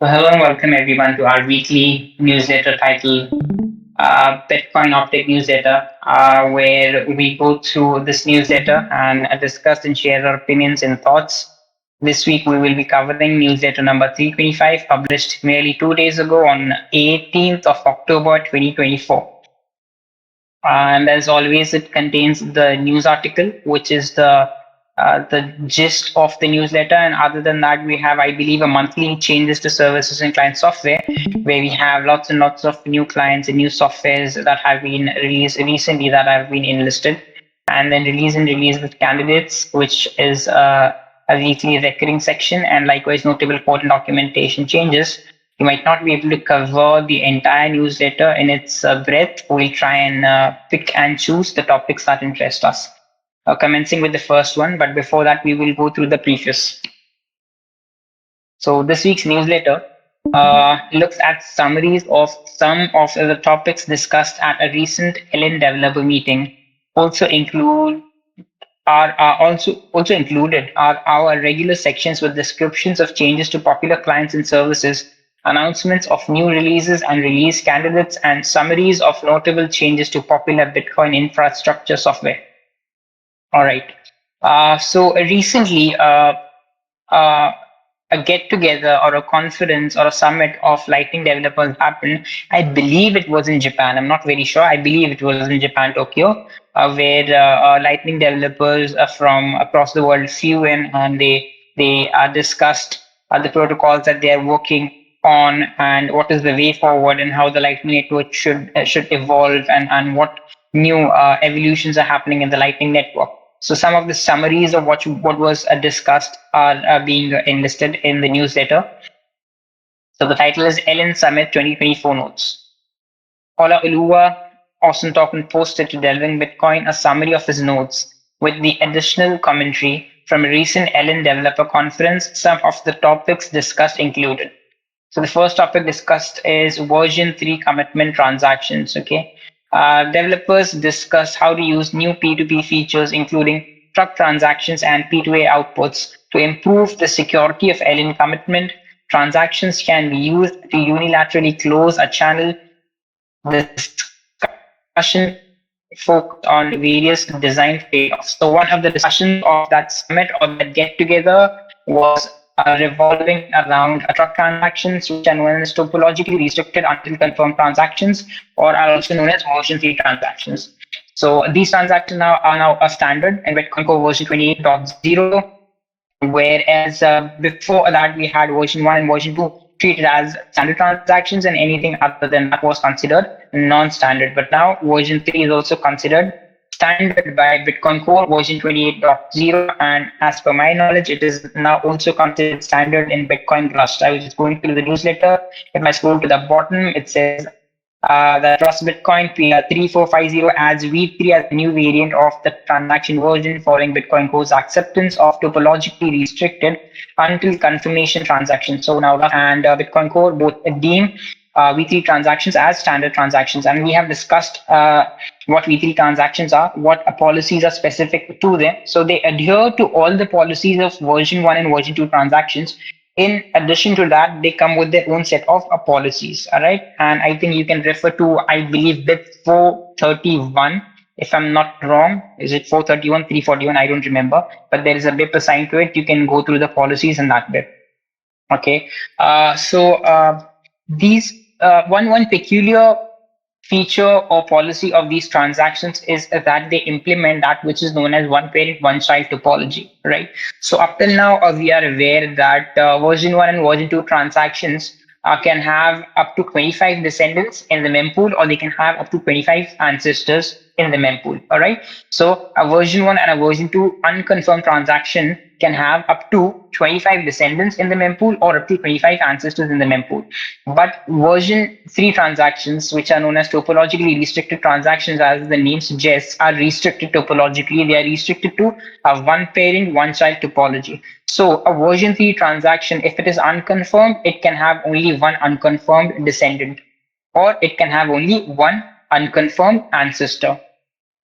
So hello and welcome everyone to our weekly newsletter titled Bitcoin Optech newsletter, where we go through this newsletter and discuss and share our opinions and thoughts. This week we will be covering newsletter number 325, published merely 2 days ago on 18th of October 2024. And as always, it contains the news article, which is the gist of the newsletter. And other than that, we have, I believe, a monthly changes to services and client software, where we have lots and lots of new clients and new softwares that have been released recently that have been enlisted, and then release with candidates, which is a weekly recurring section, and likewise notable code and documentation changes. You might not be able to cover the entire newsletter in its breadth. We'll try and pick and choose the topics that interest us. Commencing with the first one, but before that, we will go through the preface. So this week's newsletter looks at summaries of some of the topics discussed at a recent LN developer meeting. Also include are also included are our regular sections with descriptions of changes to popular clients and services, announcements of new releases and release candidates, and summaries of notable changes to popular Bitcoin infrastructure software. All right. So recently, uh, a get together or a conference or a summit of Lightning developers happened. I believe it was in Japan. I'm not very sure. I believe it was in Japan, Tokyo, where Lightning developers from across the world flew in, and they discussed the protocols that they are working on, and what is the way forward, and how the Lightning network should evolve, and what new evolutions are happening in the Lightning network. So some of the summaries of what was discussed are being enlisted in the newsletter. So the title is Ellen Summit 2024 Notes. Ola Uluwa Austin Token posted to Delving Bitcoin a summary of his notes with the additional commentary from a recent Ellen developer conference. Some of the topics discussed included. So the first topic discussed is version 3 commitment transactions. Okay. Developers discuss how to use new P2P features, including truck transactions and P2A outputs, to improve the security of LN commitment. Transactions can be used to unilaterally close a channel. Discussion focused on various design trade-offs. So one of the discussions of that summit or that get-together was revolving around truck transactions, which are known as topologically restricted until confirmed transactions, or are also known as version 3 transactions. So these transactions are now a standard in Bitcoin Core version 28.0, whereas before that we had version 1 and version 2 treated as standard transactions, and anything other than that was considered non-standard. But now version 3 is also considered standard by Bitcoin Core version 28.0, and as per my knowledge, it is now also considered standard in Bitcoin Rust. I was just going through the newsletter. If I scroll to the bottom, it says that Rust Bitcoin 3450 adds V3 as a new variant of the transaction version following Bitcoin Core's acceptance of topologically restricted until confirmation transactions. So now Rust and Bitcoin Core both deem V3 transactions as standard transactions, and we have discussed what V3 transactions are, what policies are specific to them. So they adhere to all the policies of version 1 and version 2 transactions. In addition to that, they come with their own set of policies. All right. And I think you can refer to, I believe, BIP 431. If I'm not wrong, is it 431, 341? I don't remember. But there is a BIP assigned to it. You can go through the policies in that BIP. Okay. These one peculiar feature or policy of these transactions is that they implement that which is known as one parent, one child topology, right? So up till now, we are aware that version 1 and version 2 transactions can have up to 25 descendants in the mempool, or they can have up to 25 ancestors in the mempool. All right. So a version 1 and a version 2 unconfirmed transaction can have up to 25 descendants in the mempool, or up to 25 ancestors in the mempool. But version 3 transactions, which are known as topologically restricted transactions, as the name suggests, are restricted topologically. They are restricted to a one parent, one child topology. So a version 3 transaction, if it is unconfirmed, it can have only one unconfirmed descendant, or it can have only one unconfirmed ancestor.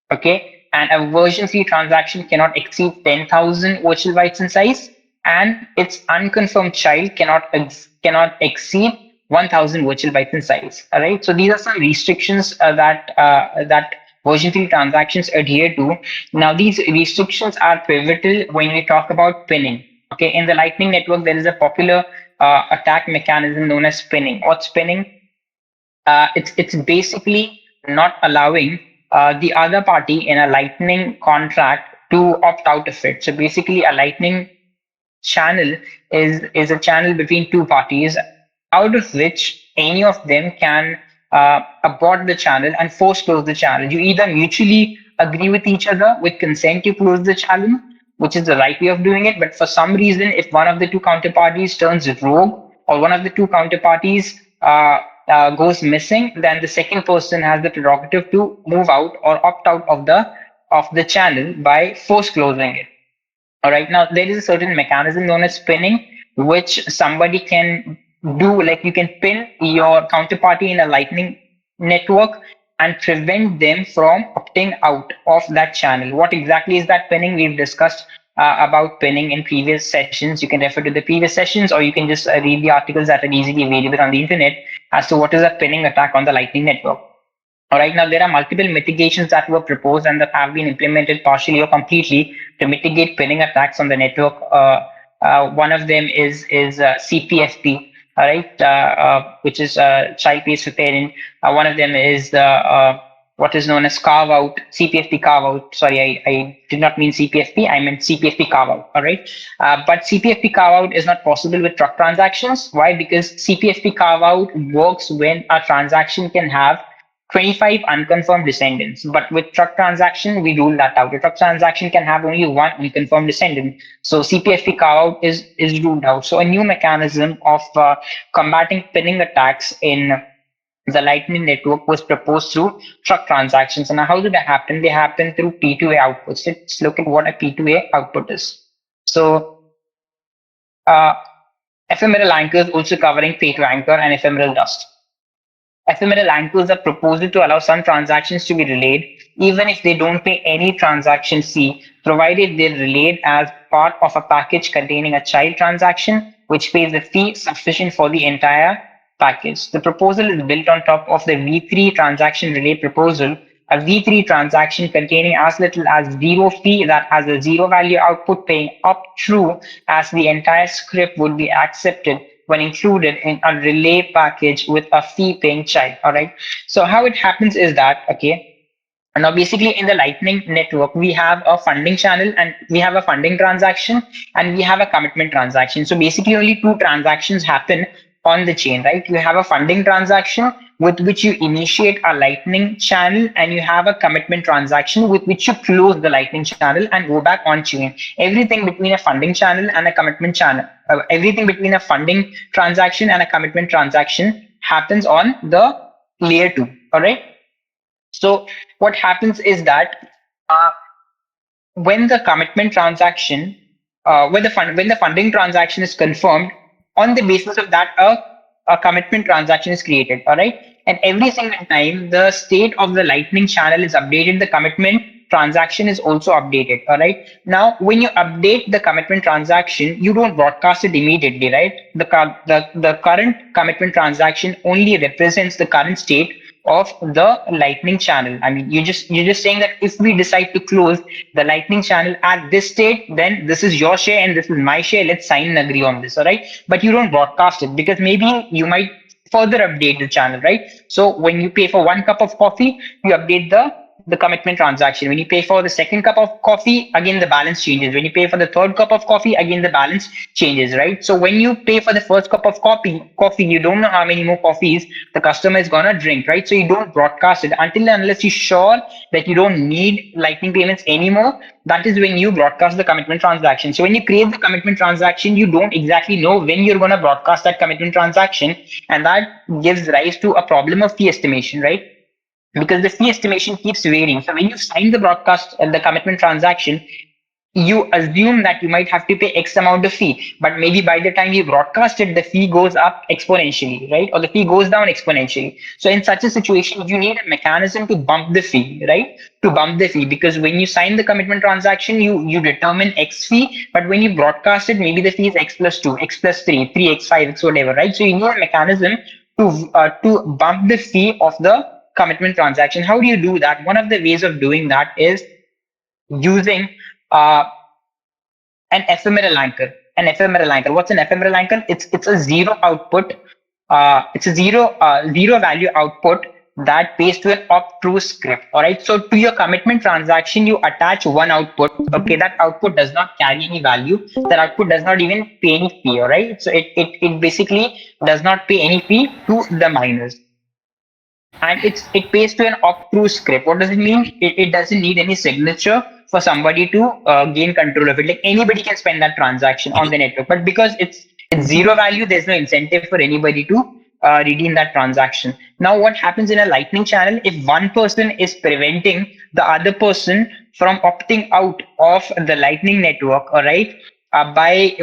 Okay. And a version 3 transaction cannot exceed 10,000 virtual bytes in size, and its unconfirmed child cannot exceed 1000 virtual bytes in size. All right. So these are some restrictions that version 3 transactions adhere to. Now these restrictions are pivotal when we talk about pinning. Okay. In the Lightning Network, there is a popular attack mechanism known as pinning. What's pinning? It's basically not allowing the other party in a Lightning contract to opt out of it. So basically, a Lightning channel is a channel between two parties, out of which any of them can abort the channel and force close the channel. You either mutually agree with each other with consent to close the channel, which is the right way of doing it. But for some reason, if one of the two counterparties turns rogue or one of the two counterparties goes missing, then the second person has the prerogative to move out or opt out of the channel by force closing it. All right. Now there is a certain mechanism known as pinning, which somebody can do. Like you can pin your counterparty in a Lightning network and prevent them from opting out of that channel. What exactly is that pinning? We've discussed about pinning in previous sessions. You can refer to the previous sessions, or you can just read the articles that are easily available on the internet as to what is a pinning attack on the Lightning network. All right, now there are multiple mitigations that were proposed and that have been implemented partially or completely to mitigate pinning attacks on the network. One of them is CPFP, all right, which is child pays for parent. One of them is what is known as carve out, CPFP carve out. Sorry, I did not mean CPFP, I meant CPFP carve out. All right, but CPFP carve out is not possible with truck transactions. Why? Because CPFP carve out works when a transaction can have 25 unconfirmed descendants. But with truck transaction, we rule that out. A truck transaction can have only one unconfirmed descendant. So CPFP carve out is ruled out. So a new mechanism of combating pinning attacks in the Lightning Network was proposed through truck transactions. And how do they happen? They happen through P2A outputs. Let's look at what a P2A output is. So uh, ephemeral anchors also covering pay to anchor and ephemeral dust. Ephemeral anchors are proposed to allow some transactions to be relayed, even if they don't pay any transaction fee, provided they're relayed as part of a package containing a child transaction, which pays a fee sufficient for the entire package. The proposal is built on top of the V3 transaction relay proposal, a V3 transaction containing as little as zero fee that has a zero value output paying up true as the entire script would be accepted when included in a relay package with a fee paying child. All right. So how it happens is that, okay, and now basically in the Lightning Network, we have a funding channel and we have a funding transaction and we have a commitment transaction. So basically only two transactions happen on the chain, right? You have a funding transaction with which you initiate a Lightning channel, and you have a commitment transaction with which you close the Lightning channel and go back on chain. Everything between a funding channel and a commitment channel, everything between a funding transaction and a commitment transaction happens on the layer 2. All right. So what happens is that uh, when the commitment transaction, when the funding transaction is confirmed, on the basis of that, a commitment transaction is created. All right, and every single time the state of the Lightning channel is updated, the commitment transaction is also updated. All right. Now, when you update the commitment transaction, you don't broadcast it immediately, right? The current commitment transaction only represents the current state of the Lightning channel. I mean, you're just saying that if we decide to close the Lightning channel at this state, then this is your share and this is my share. Let's sign and agree on this, all right? But you don't broadcast it because maybe you might further update the channel, right? So when you pay for one cup of coffee, you update the commitment transaction. When you pay for the second cup of coffee, again the balance changes. When you pay for the third cup of coffee, again the balance changes, right? So when you pay for the first cup of coffee, you don't know how many more coffees the customer is gonna drink, right? So you don't broadcast it until and unless you're sure that you don't need Lightning payments anymore. That is when you broadcast the commitment transaction. So when you create the commitment transaction, you don't exactly know when you're gonna broadcast that commitment transaction, and that gives rise to a problem of fee estimation, right? Because the fee estimation keeps varying. So when you sign the broadcast and the commitment transaction, you assume that you might have to pay X amount of fee, but maybe by the time you broadcast it, the fee goes up exponentially, right? Or the fee goes down exponentially. So in such a situation, you need a mechanism to bump the fee, right? To bump the fee, because when you sign the commitment transaction, you determine X fee, but when you broadcast it, maybe the fee is X plus 2, X plus 3, 3X, 5X, whatever, right? So you need a mechanism to bump the fee of the commitment transaction. How do you do that? One of the ways of doing that is using uh, an ephemeral anchor. An ephemeral anchor. What's an ephemeral anchor? It's a zero output. It's a zero value output that pays to an opt-through script. All right. So to your commitment transaction, you attach one output. Okay, that output does not carry any value. That output does not even pay any fee. All right. So it basically does not pay any fee to the miners, and it pays to an opt-through script. What does it mean? It doesn't need any signature for somebody to gain control of it. Like anybody can spend that transaction on the network, but because it's zero value, there's no incentive for anybody to redeem that transaction. Now, what happens in a Lightning channel? If one person is preventing the other person from opting out of the Lightning network, all right, by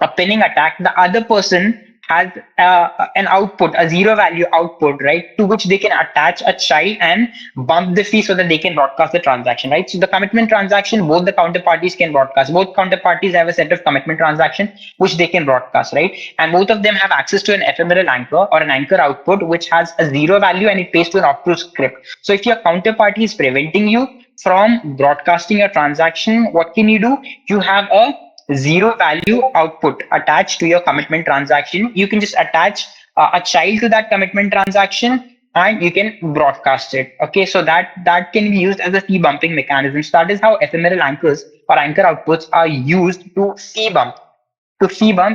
a pinning attack, the other person has an output, a zero value output, right, to which they can attach a child and bump the fee so that they can broadcast the transaction, right? So the commitment transaction, both the counterparties can broadcast. Both counterparties have a set of commitment transaction which they can broadcast, right? And both of them have access to an ephemeral anchor or an anchor output which has a zero value and it pays to an opt-through script. So if your counterparty is preventing you from broadcasting your transaction, what can you do? You have a zero value output attached to your commitment transaction. You can just attach a child to that commitment transaction and you can broadcast it. Okay, so that can be used as a fee bumping mechanism. So that is how ephemeral anchors or anchor outputs are used to fee bump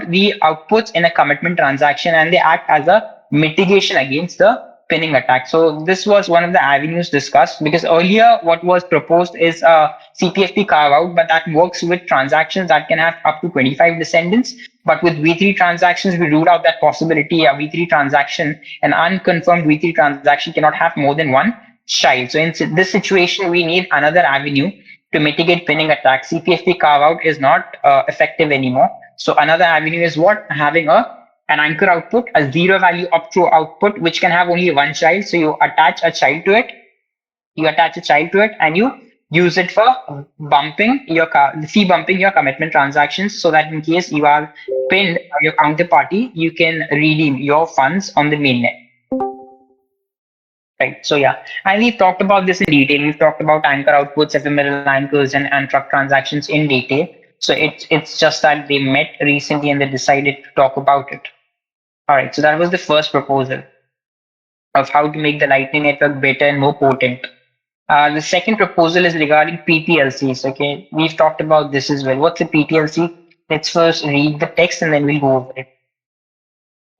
the outputs in a commitment transaction, and they act as a mitigation against the pinning attack. So this was one of the avenues discussed, because earlier what was proposed is a CPFP carve out, but that works with transactions that can have up to 25 descendants. But with V3 transactions, we ruled out that possibility. A V3 transaction, an unconfirmed V3 transaction, cannot have more than one child. So in this situation, we need another avenue to mitigate pinning attacks. CPFP carve out is not effective anymore. So another avenue is what? Having an anchor output, a zero value opt-through output, which can have only one child. So you attach a child to it, and you use it for bumping your fee bumping your commitment transactions, so that in case you are pinned by your counterparty, you can redeem your funds on the mainnet. Right. So yeah, and we've talked about this in detail. We've talked about anchor outputs, ephemeral anchors, and truck transactions in detail. So it's just that they met recently and they decided to talk about it. All right. So that was the first proposal of how to make the Lightning Network better and more potent. The second proposal is regarding PTLCs. Okay, we've talked about this as well. What's a PTLC? Let's first read the text and then we'll go over it.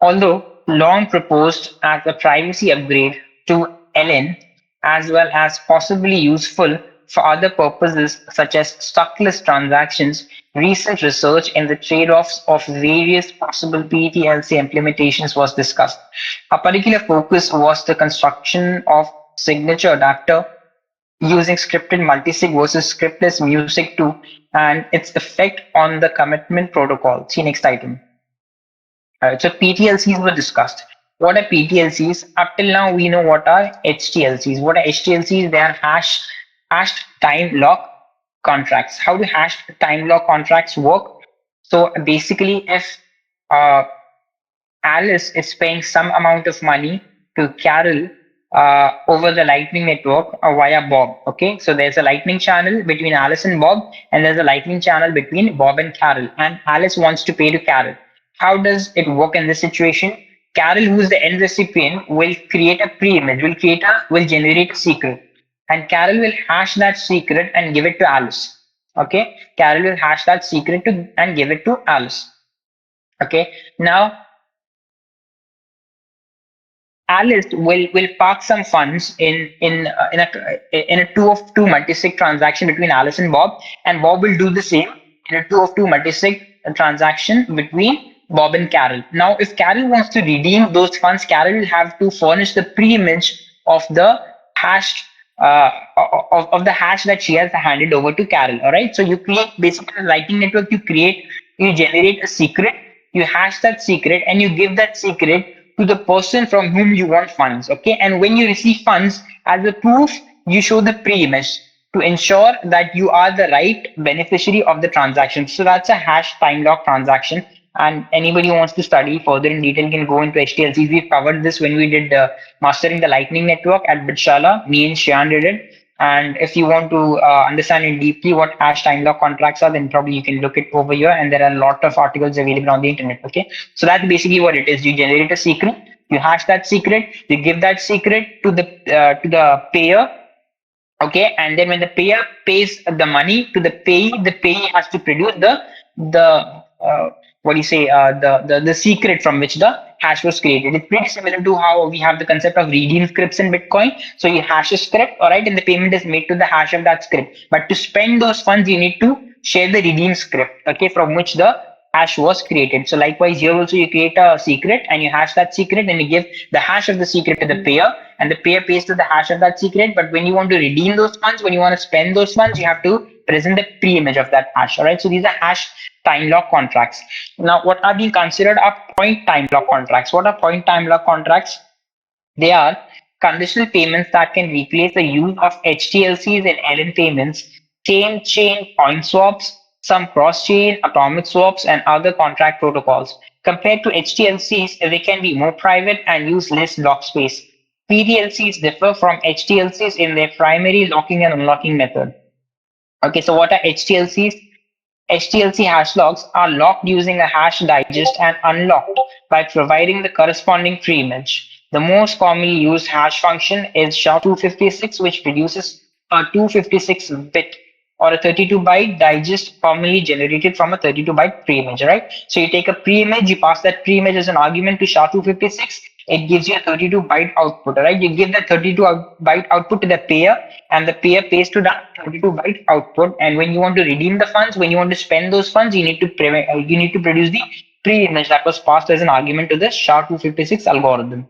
Although long proposed as a privacy upgrade to LN, as well as possibly useful for other purposes such as stuckless transactions, recent research in the trade-offs of various possible PTLC implementations was discussed. A particular focus was the construction of signature adapter using scripted multisig versus scriptless music too, and its effect on the commitment protocol. See next item. So PTLCs were discussed. What are PTLCs? Up till now, we know what are HTLCs. What are HTLCs? They are hashed time lock contracts. How do hashed time lock contracts work? So basically, if uh, Alice is paying some amount of money to Carol over the Lightning network via Bob. Okay, so there's a Lightning channel between Alice and Bob, and there's a Lightning channel between Bob and Carol, and Alice wants to pay to Carol. How does it work in this situation? Carol, who is the end recipient, will create a pre-image, will generate a secret, and Carol will hash that secret and give it to Alice. Okay, Carol will hash that secret and give it to Alice. Okay, now Alice will park some funds in a two of two multisig transaction between Alice and Bob, and Bob will do the same in a two of two multisig transaction between Bob and Carol. Now, if Carol wants to redeem those funds, Carol will have to furnish the pre-image of the hashed of the hash that she has handed over to Carol. All right. So you create basically a Lightning Network. You generate a secret. You hash that secret, and you give that secret to the person from whom you want funds. Okay. And when you receive funds as a proof, you show the pre-image to ensure that you are the right beneficiary of the transaction. So that's a hash time lock transaction. And anybody who wants to study further in detail can go into HTLCs. We've covered this when we did mastering the Lightning Network at Bitshala. Me and Shian did it. And if you want to understand it deeply what hash time lock contracts are, then probably you can look it over here. And there are a lot of articles available on the internet. Okay, so that's basically what it is. You generate a secret, you hash that secret, you give that secret to the payer. Okay, and then when the payer pays the money to the payee has to produce the what do you say the secret from which the hash was created. It's pretty similar to how we have the concept of redeem scripts in Bitcoin. So you hash a script, all right, and the payment is made to the hash of that script. But to spend those funds, you need to share the redeem script, okay, from which the hash was created. So likewise here also you create a secret and you hash that secret and you give the hash of the secret to the payer, and the payer pays to the hash of that secret. But when you want to redeem those funds, when you want to spend those funds, you have to present the pre-image of that hash. All right. So these are hash time lock contracts. Now, what are being considered are point time lock contracts. What are point time lock contracts? They are conditional payments that can replace the use of HTLCs and LN payments, chain point swaps, some cross-chain atomic swaps, and other contract protocols. Compared to HTLCs, they can be more private and use less block space. PTLCs differ from HTLCs in their primary locking and unlocking method. Okay, so what are HTLCs? HTLC hash locks are locked using a hash digest and unlocked by providing the corresponding pre-image. The most commonly used hash function is SHA-256, which produces a 256-bit or a 32-byte digest commonly generated from a 32-byte pre-image, right? So you take a pre-image, you pass that pre-image as an argument to SHA-256, it gives you a 32-byte output, right? You give that 32-byte output to the payer, and the payer pays to that 32-byte output. And when you want to redeem the funds, when you want to spend those funds, you need to produce the pre-image that was passed as an argument to the SHA-256 algorithm.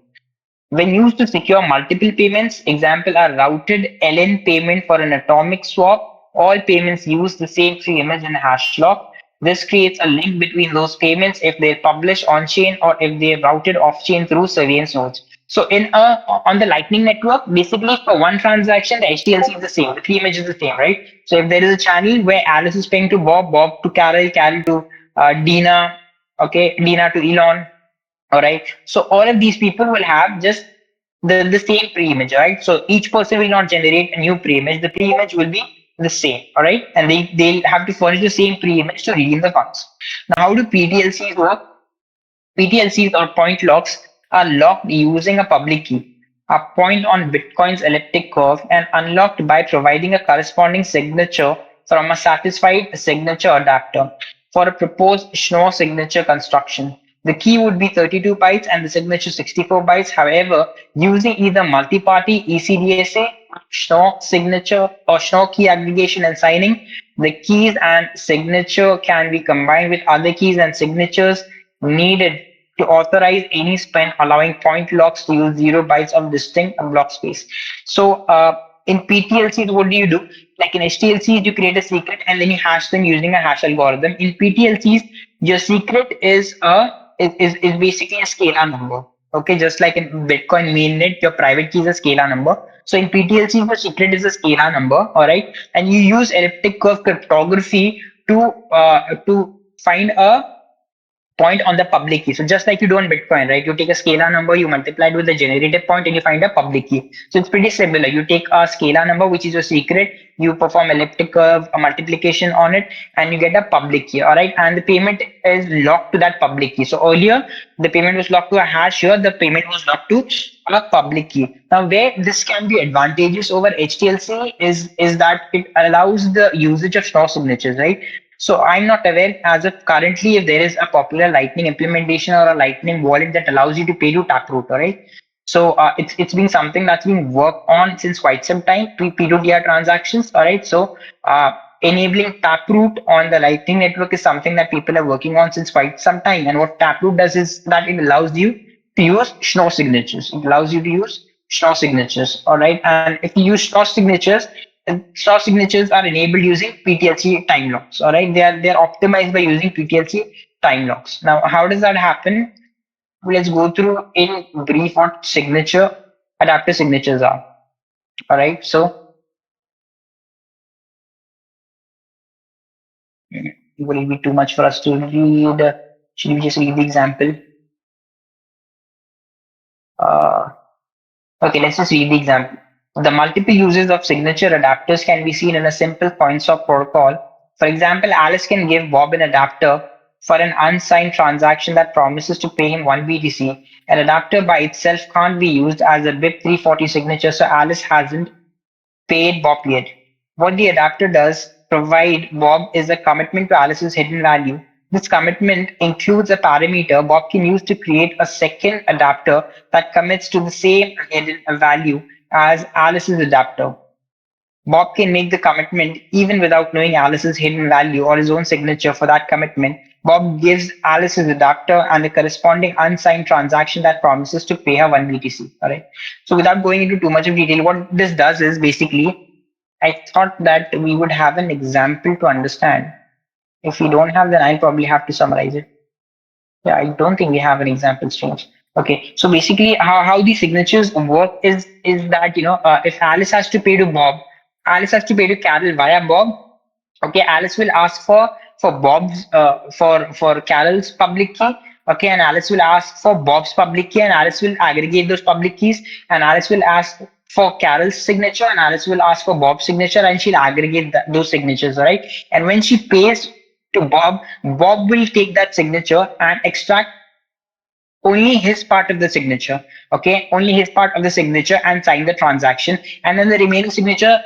When used to secure multiple payments, example are routed LN payment for an atomic swap. All payments use the same pre-image and hash lock. This creates a link between those payments if they're published on-chain or if they're routed off-chain through surveillance nodes. So on the Lightning Network, basically for one transaction, the HTLC is the same, the pre-image is the same, right? So if there is a channel where Alice is paying to Bob, Bob to Carol, Carol to Dina, okay, Dina to Elon, all right. So all of these people will have just the same pre-image, right? So each person will not generate a new pre-image. The pre-image will be the same, all right? And they'll have to furnish the same pre-image to redeem the funds. Now, how do PTLCs work? PTLCs or point locks are locked using a public key, a point on Bitcoin's elliptic curve, and unlocked by providing a corresponding signature from a satisfied signature adapter for a proposed Schnorr signature construction. The key would be 32 bytes and the signature 64 bytes. However, using either multi-party ECDSA, Schnorr signature, or Schnorr key aggregation and signing, the keys and signature can be combined with other keys and signatures needed to authorize any spend, allowing point locks to use 0 bytes of distinct block space. So in PTLCs, what do you do? Like in HTLCs, you create a secret and then you hash them using a hash algorithm. In PTLCs, your secret is basically a scalar number. Okay, just like in Bitcoin mainnet, your private key is a scalar number. So in PTLC, your secret is a scalar number, all right, and you use elliptic curve cryptography to find a point on the public key. So just like you do on Bitcoin, right? You take a scalar number, you multiply it with the generative point, and you find a public key. So it's pretty similar. You take a scalar number, which is your secret, you perform elliptic curve, a multiplication on it, and you get a public key. All right. And the payment is locked to that public key. So earlier, the payment was locked to a hash. Here, the payment was locked to a public key. Now, where this can be advantageous over HTLC is that it allows the usage of Schnorr signatures, right? So I'm not aware as of currently if there is a popular Lightning implementation or a Lightning wallet that allows you to pay to taproot, all right? So it's been something that's been worked on since quite some time, P2DR transactions, all right? So enabling taproot on the Lightning network is something that people are working on since quite some time. And what taproot does is that it allows you to use Schnorr signatures. It allows you to use Schnorr signatures. All right, and if you use Schnorr signatures are enabled using PTLC time locks. All right, they are optimized by using PTLC time locks. Now, how does that happen? Let's go through in brief what signature adapter signatures are. All right, so it will be too much for us to read. Should we just read the example? Uh, okay, let's just read the example. The multiple uses of signature adapters can be seen in a simple coin swap protocol. For example, Alice can give Bob an adapter for an unsigned transaction that promises to pay him 1 BTC. An adapter by itself can't be used as a BIP 340 signature, so Alice hasn't paid Bob yet. What the adapter does provide Bob is a commitment to Alice's hidden value. This commitment includes a parameter Bob can use to create a second adapter that commits to the same hidden value as Alice's adapter. Bob can make the commitment even without knowing Alice's hidden value or his own signature for that commitment. Bob gives Alice his adapter and the corresponding unsigned transaction that promises to pay her 1 BTC. All right. So without going into too much of detail, what this does is basically, I thought that we would have an example to understand. If we don't have, then I'll probably have to summarize it. Yeah, I don't think we have an example change. Okay, so basically, how the signatures work is that if Alice has to pay to Bob, Alice has to pay to Carol via Bob. Okay, Alice will ask for Bob's for Carol's public key. Okay, and Alice will ask for Bob's public key, and Alice will aggregate those public keys, and Alice will ask for Carol's signature, and Alice will ask for Bob's signature, and she'll aggregate those signatures, all right? And when she pays to Bob, Bob will take that signature and extract only his part of the signature, okay, only his part of the signature and sign the transaction, and then the remaining signature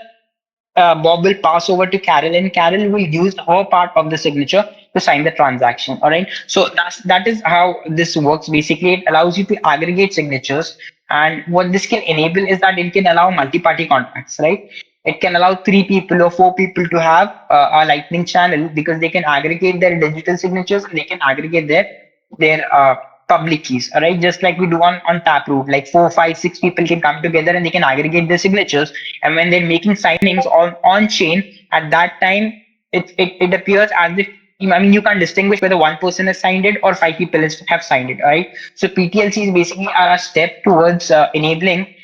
Bob will pass over to Carol, and Carol will use her part of the signature to sign the transaction. All right. So that is how this works. Basically, it allows you to aggregate signatures, and what this can enable is that it can allow multi-party contracts. Right. It can allow 3 people or 4 people to have a Lightning channel because they can aggregate their digital signatures and they can aggregate their public keys. All right, just like we do on Taproot, like 4, 5, 6 people can come together and they can aggregate their signatures. And when they're making signings on chain, at that time it appears as if, I mean, you can't distinguish whether one person has signed it or 5 people have signed it. All right, so PTLCs basically are a step towards enabling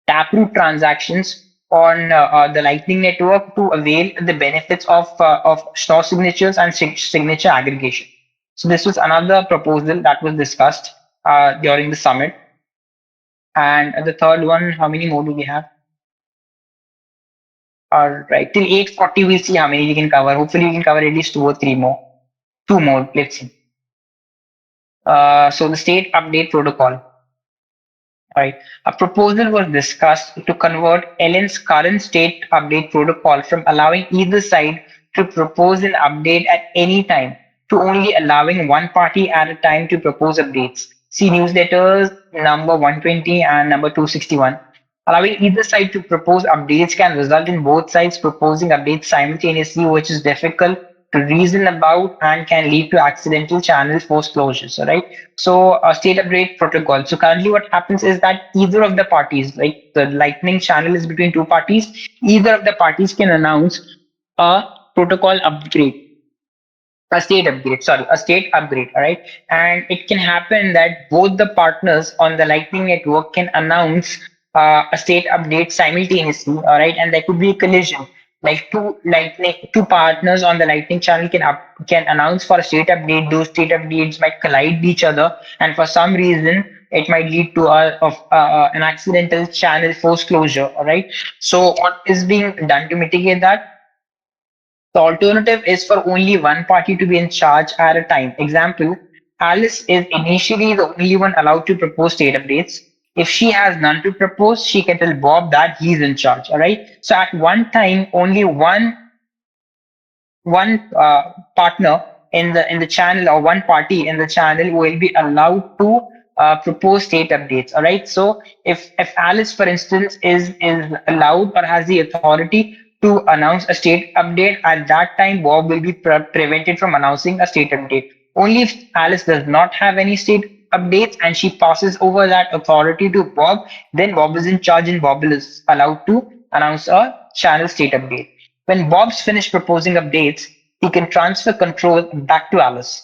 taproot transactions on the Lightning Network to avail the benefits of Schnorr signatures and signature aggregation. So this was another proposal that was discussed during the summit. And the third one, how many more do we have? All right, till 8:40 we'll see how many we can cover. Hopefully we can cover at least 2 or 3 more. 2 more, let's see. So the state update protocol. Right. A proposal was discussed to convert Ellen's current state update protocol from allowing either side to propose an update at any time to only allowing one party at a time to propose updates. See newsletters number 120 and number 261. Allowing either side to propose updates can result in both sides proposing updates simultaneously, which is difficult to reason about and can lead to accidental channel force closures. All right. So a state update protocol. So currently what happens is that either of the parties, like the Lightning channel is between 2 parties, either of the parties can announce a protocol upgrade, a state upgrade, all right? And it can happen that both the partners on the Lightning Network can announce a state update simultaneously, all right? And there could be a collision. Like two partners on the Lightning channel can announce for a state update. Those state updates might collide each other, and for some reason, it might lead to an accidental channel force closure. All right. So what is being done to mitigate that? The alternative is for only one party to be in charge at a time. Example, Alice is initially the only one allowed to propose state updates. If she has none to propose, she can tell Bob that he's in charge. All right. So at one time, only one partner in the channel or one party in the channel will be allowed to propose state updates. All right. So if Alice, for instance, is allowed or has the authority to announce a state update, at that time Bob will be prevented from announcing a state update. Only if Alice does not have any state updates and she passes over that authority to Bob, then Bob is in charge and Bob is allowed to announce a channel state update. When Bob's finished proposing updates, he can transfer control back to Alice.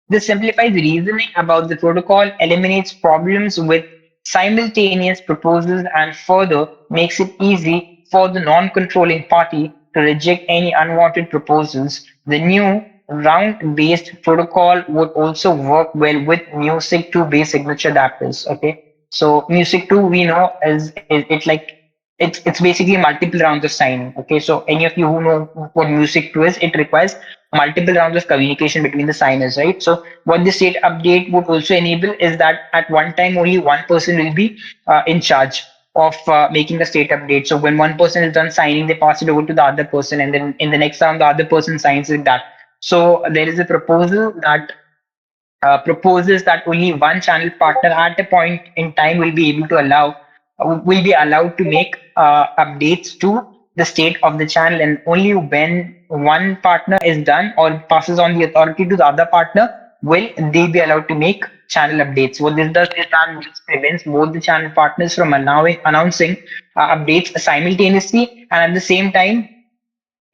This simplifies reasoning about the protocol, eliminates problems with simultaneous proposals, and further makes it easy for the non-controlling party to reject any unwanted proposals. The new round-based protocol would also work well with Music 2 based signature adapters. Okay, so Music 2 we know is it's like it's basically multiple rounds of signing. Okay, so any of you who know what Music 2 is, it requires multiple rounds of communication between the signers, right? So what the state update would also enable is that at one time only one person will be in charge of making the state update. So when one person is done signing, they pass it over to the other person, and then in the next round, the other person signs with that. So there is a proposal that proposes that only one channel partner at a point in time will be allowed to make updates to the state of the channel, and only when one partner is done or passes on the authority to the other partner will they be allowed to make channel updates. What this does is that this prevents both the channel partners from announcing updates simultaneously, and at the same time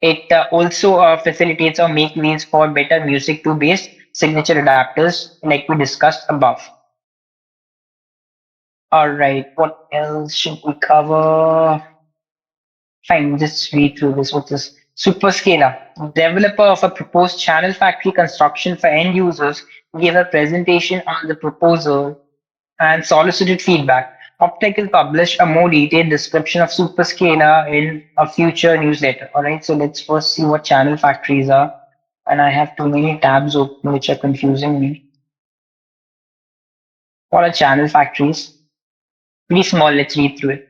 it also facilitates or make ways for better Music 2 based signature adapters like we discussed above. All right, what else should we cover? Fine, just read through this. What's this? Superscalar, developer of a proposed channel factory construction for end users, gave a presentation on the proposal and solicited feedback. Optech will publish a more detailed description of Superscalar in a future newsletter. All right, so let's first see what channel factories are. And I have too many tabs open which are confusing me. What are channel factories? Pretty small, let's read through it.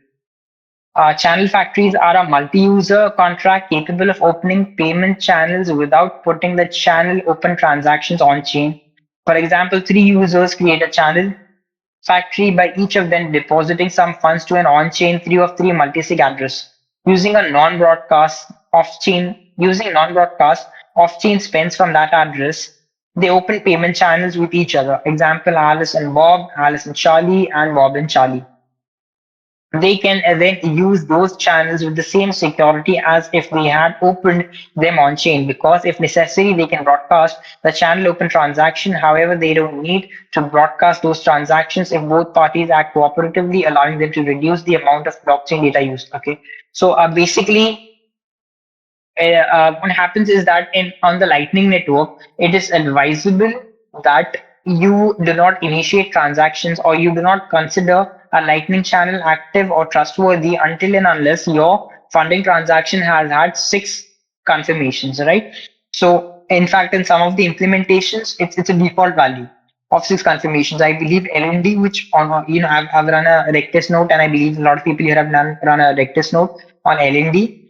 Channel factories are a multi-user contract capable of opening payment channels without putting the channel open transactions on chain. For example, three users create a channel factory by each of them depositing some funds to an on-chain 3 of 3 multisig address. Using non-broadcast off-chain spends from that address, they open payment channels with each other. Example, Alice and Bob, Alice and Charlie, and Bob and Charlie. They can then use those channels with the same security as if they had opened them on chain, because if necessary they can broadcast the channel open transaction. However, they don't need to broadcast those transactions if both parties act cooperatively, allowing them to reduce the amount of blockchain data used. Okay, so basically what happens is that in on the Lightning Network, it is advisable that you do not initiate transactions or you do not consider a Lightning channel active or trustworthy until and unless your funding transaction has had 6 confirmations, right? So, in fact, in some of the implementations, it's a default value of 6 confirmations. I believe LND, which on I've run a Rectus node, and I believe a lot of people here have run a Rectus node on LND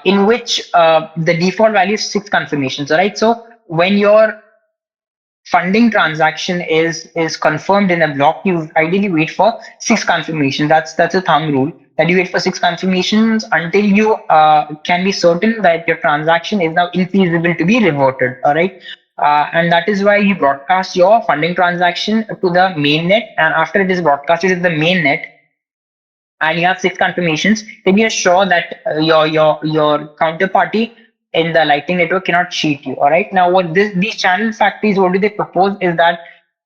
in which the default value is 6 confirmations, right? So when your funding transaction is confirmed in a block, you ideally wait for 6 confirmations. That's a thumb rule, that you wait for 6 confirmations until you can be certain that your transaction is now infeasible to be reverted. All right. And that is why you broadcast your funding transaction to the mainnet, and after it is broadcasted to the mainnet, and you have 6 confirmations, then you're sure that your counterparty in the Lightning Network cannot cheat you. All right. Now, what these channel factories, what do they propose is that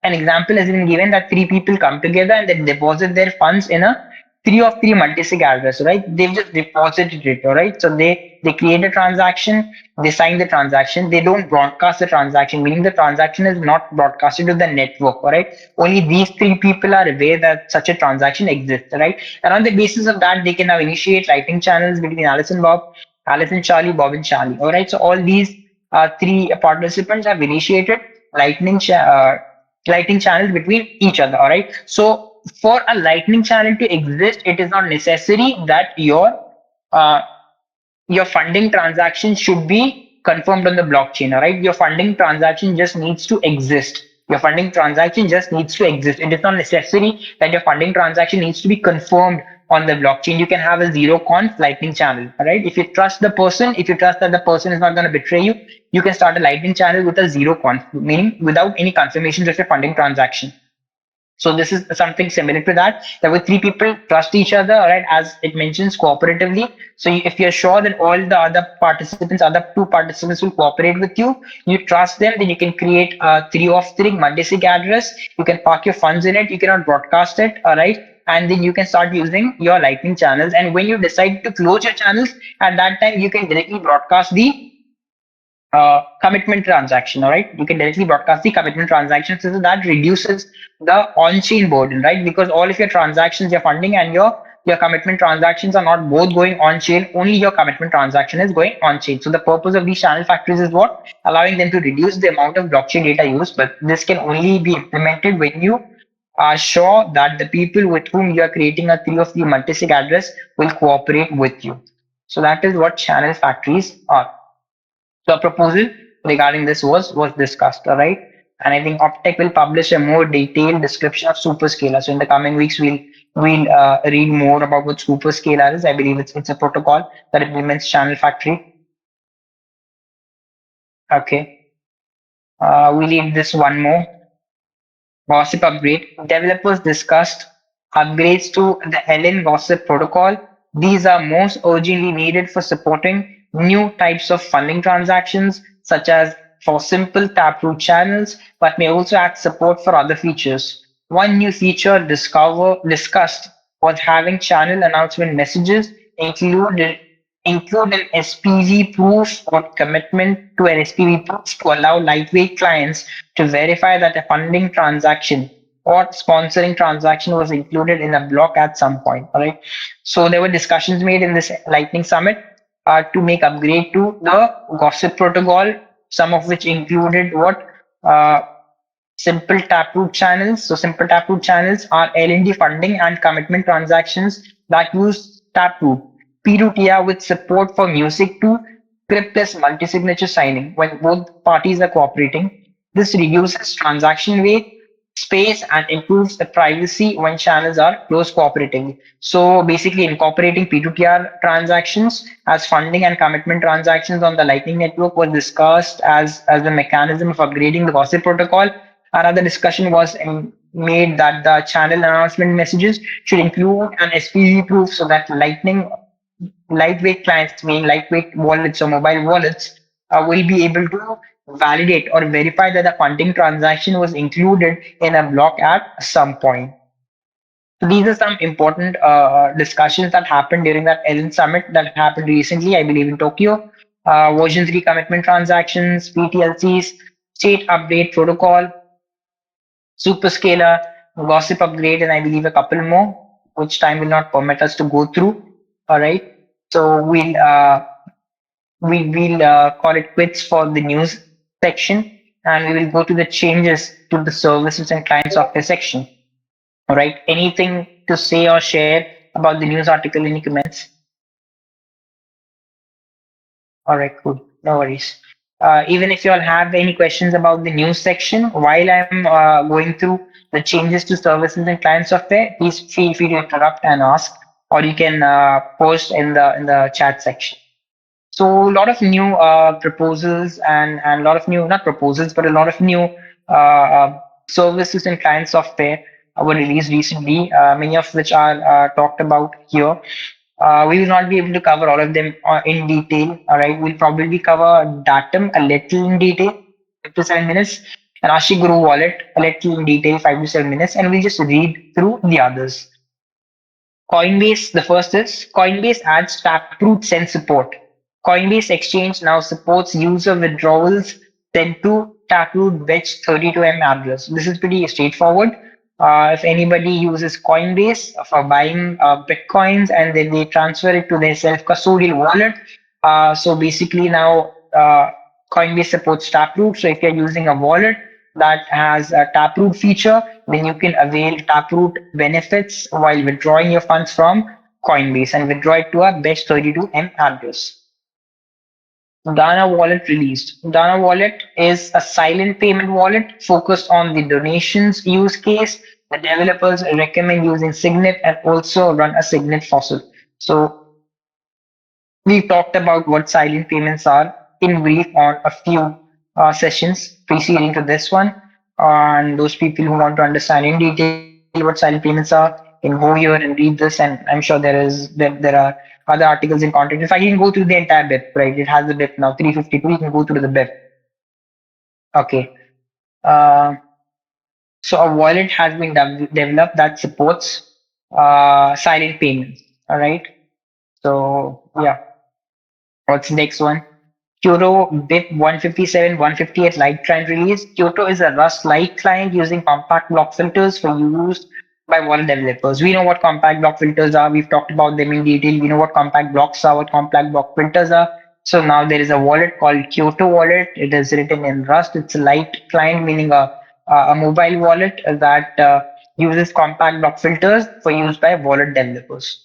an example has been given that 3 people come together and they deposit their funds in a 3 of 3 multisig address, right? They've just deposited it, all right? So they create a transaction, they sign the transaction, they don't broadcast the transaction, meaning the transaction is not broadcasted to the network, all right? Only these 3 people are aware that such a transaction exists, right? And on the basis of that, they can now initiate Lightning channels between Alice and Bob, Alice and Charlie, Bob and Charlie, all right? So all these 3 participants have initiated Lightning Lightning channels between each other, all right? So for a Lightning channel to exist, it is not necessary that uh, your funding transaction should be confirmed on the blockchain. All right, your funding transaction just needs to exist. Your funding transaction just needs to exist. It is not necessary that your funding transaction needs to be confirmed on the blockchain, you can have a zero conf lightning channel. All right. If you trust the person, if you trust that the person is not going to betray you, you can start a lightning channel with a zero conf, meaning without any confirmations of your funding transaction. So this is something similar to that. There were three people trust each other, right? As it mentions, cooperatively. So if you're sure that all the other participants, other two participants will cooperate with you, you trust them, then you can create a 3 of 3 multi-sig address. You can park your funds in it. You cannot broadcast it, all right? And then you can start using your lightning channels. And when you decide to close your channels, at that time you can directly broadcast the commitment transaction. All right, you can directly broadcast the commitment transaction, so that reduces the on-chain burden, right? Because all of your transactions, your funding and your commitment transactions are not both going on-chain. Only your commitment transaction is going on-chain. So the purpose of these channel factories is what? Allowing them to reduce the amount of blockchain data used. But this can only be implemented when you are sure that the people with whom you are creating a 3 of 3 multi-sig address will cooperate with you. So that is what channel factories are. So a proposal regarding this was discussed, all right? And I think Optech will publish a more detailed description of Superscalar. So in the coming weeks, we'll read more about what Superscalar is. I believe it's a protocol that implements channel factory. Okay. We need this one more. Gossip upgrade. Developers discussed upgrades to the LN Gossip protocol. These are most urgently needed for supporting new types of funding transactions, such as for simple taproot channels, but may also add support for other features. One new feature discussed was having channel announcement messages include an SPV proof or commitment to an SPV proof to allow lightweight clients to verify that a funding transaction or sponsoring transaction was included in a block at some point. All right. So there were discussions made in this Lightning Summit to make upgrade to the Gossip protocol, some of which included what simple taproot channels. So simple taproot channels are LND funding and commitment transactions that use taproot. P2TR with support for music to scriptless multi-signature signing when both parties are cooperating. This reduces transaction weight, space, and improves the privacy when channels are close cooperating. So basically incorporating P2TR transactions as funding and commitment transactions on the Lightning Network was discussed as a mechanism of upgrading the Gossip protocol. Another discussion was made that the channel announcement messages should include an SPV proof so that lightweight clients, meaning lightweight wallets or mobile wallets, will be able to validate or verify that the funding transaction was included in a block at some point. So these are some important discussions that happened during that Ellen Summit that happened recently, I believe, in Tokyo. Version 3 commitment transactions, PTLCs, state update protocol, Superscalar, Gossip upgrade, and I believe a couple more, which time will not permit us to go through. All right. So we'll call it quits for the news section, and we will go to the changes to the services and client software section. All right. Anything to say or share about the news article? Any comments? All right, cool. No worries. Even if you all have any questions about the news section while I'm going through the changes to services and client software, please feel free to interrupt and ask, or you can post in the chat section. So a lot of new proposals and a lot of new, not proposals, but a lot of new services and client software were released recently, many of which are talked about here. We will not be able to cover all of them in detail. All right, we'll probably cover DATUM a little in detail, 5 to 7 minutes, and Ashiguru wallet a little in detail, 5 to 7 minutes, and we'll just read through the others. Coinbase, the first is Coinbase adds taproot send support. Coinbase Exchange now supports user withdrawals sent to taproot batch 32M address. This is pretty straightforward. If anybody uses Coinbase for buying bitcoins and then they transfer it to their self-custodial wallet, so basically now Coinbase supports Taproot. So if you're using a wallet that has a Taproot feature, then you can avail Taproot benefits while withdrawing your funds from Coinbase and withdraw it to a BESH32M address. Dana Wallet released. Dana Wallet is a silent payment wallet focused on the donations use case. the developers recommend using Signet and also run a Signet fossil. So we talked about what silent payments are in brief on a few sessions preceding to this one. And those people who want to understand in detail what silent payments are can go here and read this. And I'm sure there are other articles in content. In fact, you can go through the entire BIP, right? It has the BIP now 352. You can go through the BIP. Okay. Uh, so a wallet has been developed that supports silent payments. All right. So yeah. What's the next one? Kyoto BIP 157, 158 light client release. Kyoto is a Rust light client using compact block filters for use by wallet developers. We know what compact block filters are. We've talked about them in detail. We know what compact blocks are, what compact block filters are. So now there is a wallet called Kyoto wallet. It is written in Rust. It's a light client, meaning a mobile wallet that uses compact block filters for use by wallet developers.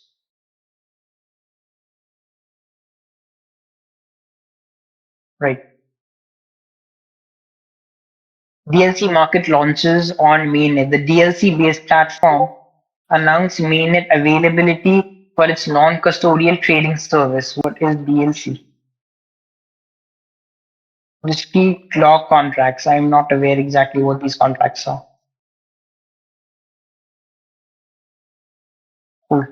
Right. DLC market launches on mainnet. The DLC-based platform announced mainnet availability for its non-custodial trading service. What is DLC? Discrete clock contracts. I'm not aware exactly what these contracts are. Cool.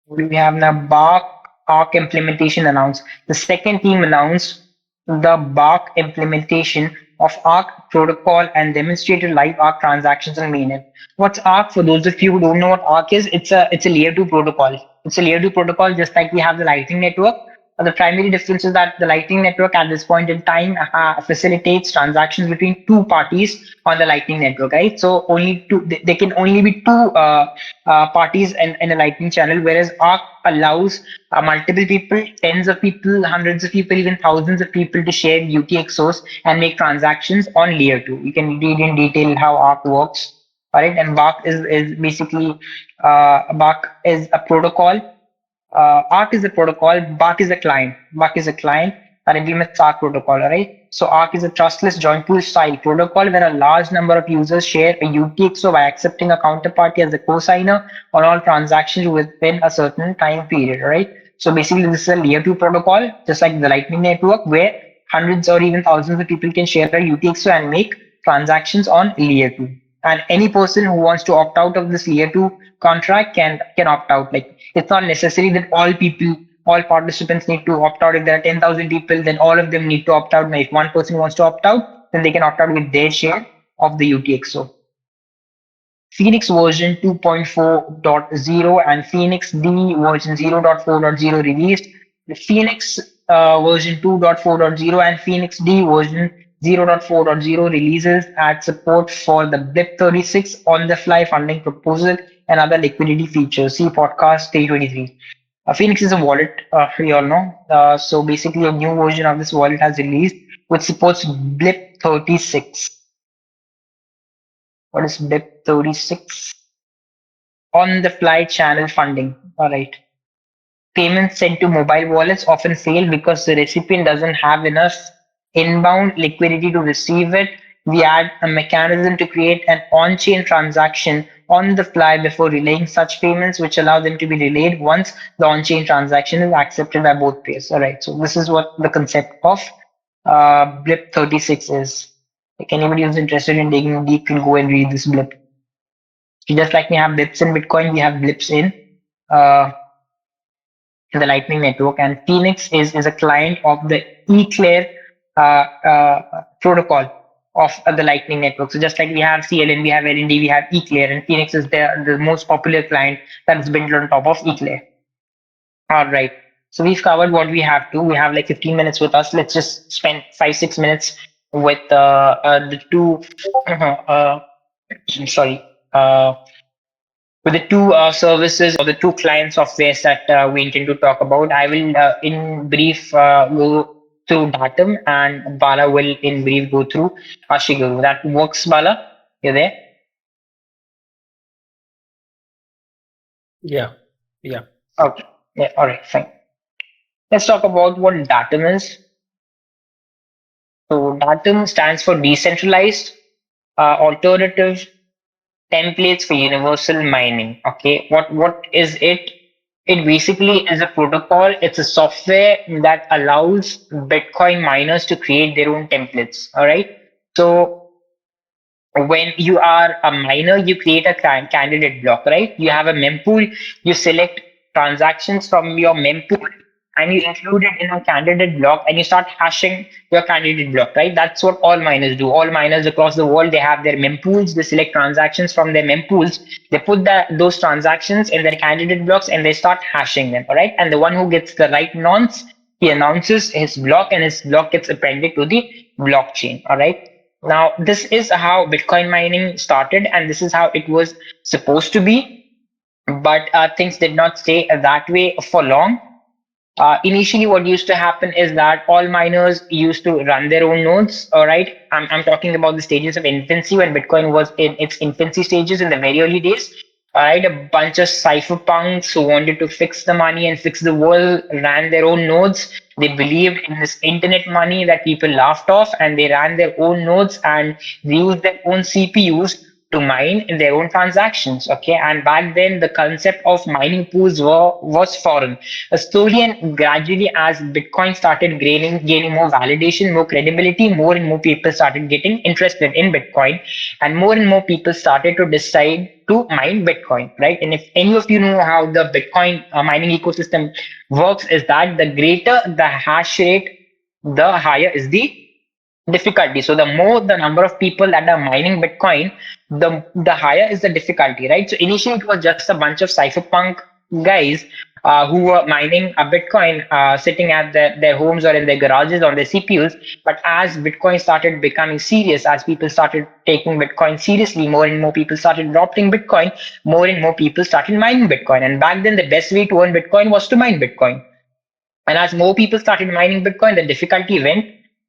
We have now Bark Arc implementation announced. The second team announced the Bark implementation of Arc protocol and demonstrated live Arc transactions on mainnet. What's Arc? For those of you who don't know what Arc is, it's a layer two protocol. It's a layer two protocol, just like we have the Lightning Network. The primary difference is that the Lightning Network at this point in time facilitates transactions between two parties on the Lightning Network, right? So only two, they can only be two parties in a Lightning channel, whereas Arc allows multiple people, tens of people, hundreds of people, even thousands of people to share UTXOs and make transactions on layer two. You can read in detail how Arc works. All right, and is basically Bark is a protocol. Arc is a protocol, Bark is a client. Bark is a client that implements Arc protocol, right? So Arc is a trustless joint pool style protocol where a large number of users share a UTXO by accepting a counterparty as a cosigner on all transactions within a certain time period, right? So basically, this is a layer two protocol, just like the Lightning Network, where hundreds or even thousands of people can share a UTXO and make transactions on layer two. And any person who wants to opt out of this layer two contract can opt out. Like it's not necessary that all people, all participants need to opt out. If there are 10,000 people, then all of them need to opt out. Now, if one person wants to opt out, then they can opt out with their share of the UTXO. Phoenix version 2.4.0 and Phoenix D version 0.4.0 released. The Phoenix version 2.4.0 and Phoenix D version 0.4.0 releases add support for the BIP36 on the fly funding proposal and other liquidity features. See podcast 323. Phoenix is a wallet, we all know. So basically, a new version of this wallet has released which supports BIP36. What is BIP36? On the fly channel funding. All right. Payments sent to mobile wallets often fail because the recipient doesn't have enough inbound liquidity to receive it. We add a mechanism to create an on chain transaction on the fly before relaying such payments, which allow them to be relayed once the on chain transaction is accepted by both players. All right. So, this is what the concept of blip 36 is. If anybody who's interested in digging deep can go and read this blip. Just like we have blips in Bitcoin, we have blips uh, in the Lightning Network, and Phoenix is a client of the Eclair protocol of the Lightning Network. So just like we have CLN, we have LND, we have Eclair, and Phoenix is the most popular client that is built on top of Eclair. All right. So we've covered what we have to. We have like 15 minutes with us. Let's just spend 5-6 minutes with the two. Sorry. With the two services or the two client softwares that we intend to talk about. I will, in brief, go through DATUM, and Bala will, in brief, go through Ashiguru. That works, Bala? You there? Yeah, yeah. Okay. Yeah. All right. Fine. Let's talk about what DATUM is. So DATUM stands for decentralized, alternative, templates for universal mining. Okay, what is it? It basically is a protocol. It's a software that allows Bitcoin miners to create their own templates. All right. So when you are a miner, you create a candidate block, right? You have a mempool, you select transactions from your mempool and you include it in a candidate block and you start hashing your candidate block, right? That's what all miners do. All miners across the world, they have their mempools, they select transactions from their mempools, they put those transactions in their candidate blocks and they start hashing them, all right? And the one who gets the right nonce, he announces his block and his block gets appended to the blockchain, all right? Now, this is how Bitcoin mining started, and this is how it was supposed to be. But things did not stay that way for long. Initially, what used to happen is that all miners used to run their own nodes. All right, I'm talking about the stages of infancy when Bitcoin was in its infancy stages in the very early days. All right, a bunch of cypherpunks who wanted to fix the money and fix the world ran their own nodes. They believed in this internet money that people laughed off, and they ran their own nodes and they used their own CPUs to mine in their own transactions. Okay, and back then the concept of mining pools was foreign. Slowly and gradually, as Bitcoin started gaining more validation, more credibility, more and more people started getting interested in Bitcoin, and more people started to decide to mine Bitcoin, right? And if any of you know how the Bitcoin mining ecosystem works, is that the greater the hash rate, the higher is the difficulty. So the more the number of people that are mining Bitcoin, the higher is the difficulty, right? So initially it was just a bunch of cypherpunk guys who were mining a Bitcoin sitting at their homes or in their garages on their CPUs. But as Bitcoin started becoming serious, as people started taking Bitcoin seriously, more and more people started adopting Bitcoin, more and more people started mining Bitcoin. And back then the best way to earn Bitcoin was to mine Bitcoin. And as more people started mining Bitcoin, the difficulty went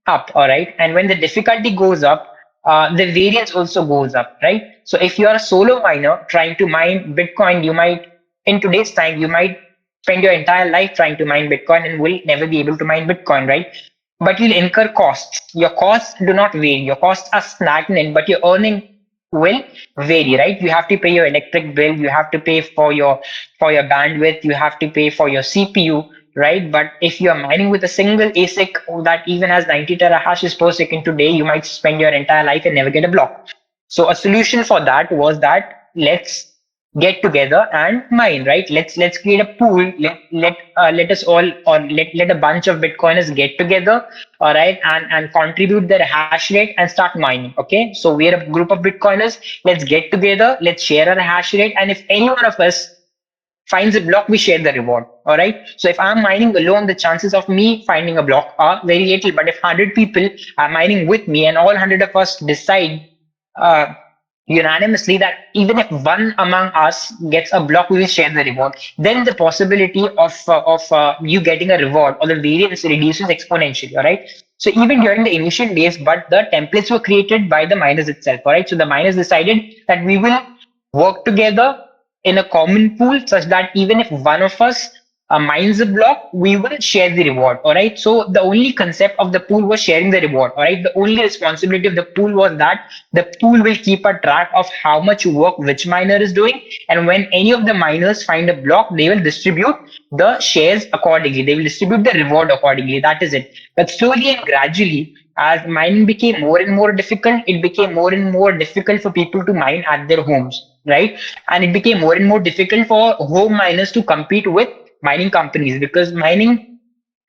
up. All right. And when the difficulty goes up, the variance also goes up, right? So if you're a solo miner trying to mine Bitcoin, in today's time, you might spend your entire life trying to mine Bitcoin and will never be able to mine Bitcoin, right? But you'll incur costs. Your costs do not vary. Your costs are stagnant, but your earning will vary, right? You have to pay your electric bill, you have to pay for your bandwidth, you have to pay for your CPU, right? But if you're mining with a single ASIC that even has 90 terahashes per second today, you might spend your entire life and never get a block. So a solution for that was that let's get together and mine, right? Let's create a pool. Let us all, or let a bunch of Bitcoiners get together, all right, and contribute their hash rate and start mining. Okay, so we're a group of Bitcoiners. Let's get together. Let's share our hash rate, and if any one of us finds a block, we share the reward. All right. So if I'm mining alone, the chances of me finding a block are very little. But if 100 people are mining with me and all 100 of us decide uh, unanimously that even if one among us gets a block, we will share the reward. Then the possibility of you getting a reward or the variance reduces exponentially. All right. So even during the initial days, but the templates were created by the miners itself. All right. So the miners decided that we will work together in a common pool such that even if one of us mines a block, we will share the reward. All right. So the only concept of the pool was sharing the reward. All right. The only responsibility of the pool was that the pool will keep a track of how much work which miner is doing. And when any of the miners find a block, they will distribute the shares accordingly. They will distribute the reward accordingly. That is it. But slowly and gradually, as mining became more and more difficult, it became more and more difficult for people to mine at their homes, right? And it became more and more difficult for home miners to compete with mining companies because mining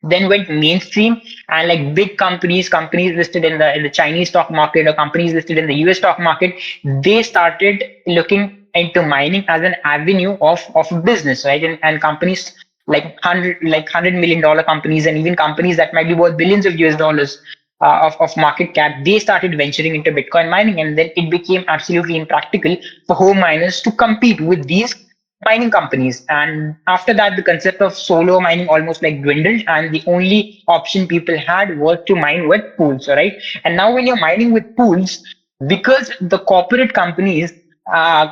then went mainstream, and like big companies listed in the Chinese stock market or companies listed in the US stock market, they started looking into mining as an avenue of business, right? And companies like $100 million companies and even companies that might be worth billions of US dollars of market cap, they started venturing into Bitcoin mining, and then it became absolutely impractical for home miners to compete with these mining companies. And after that, the concept of solo mining almost like dwindled, and the only option people had was to mine with pools, right? And now when you're mining with pools, because the corporate companies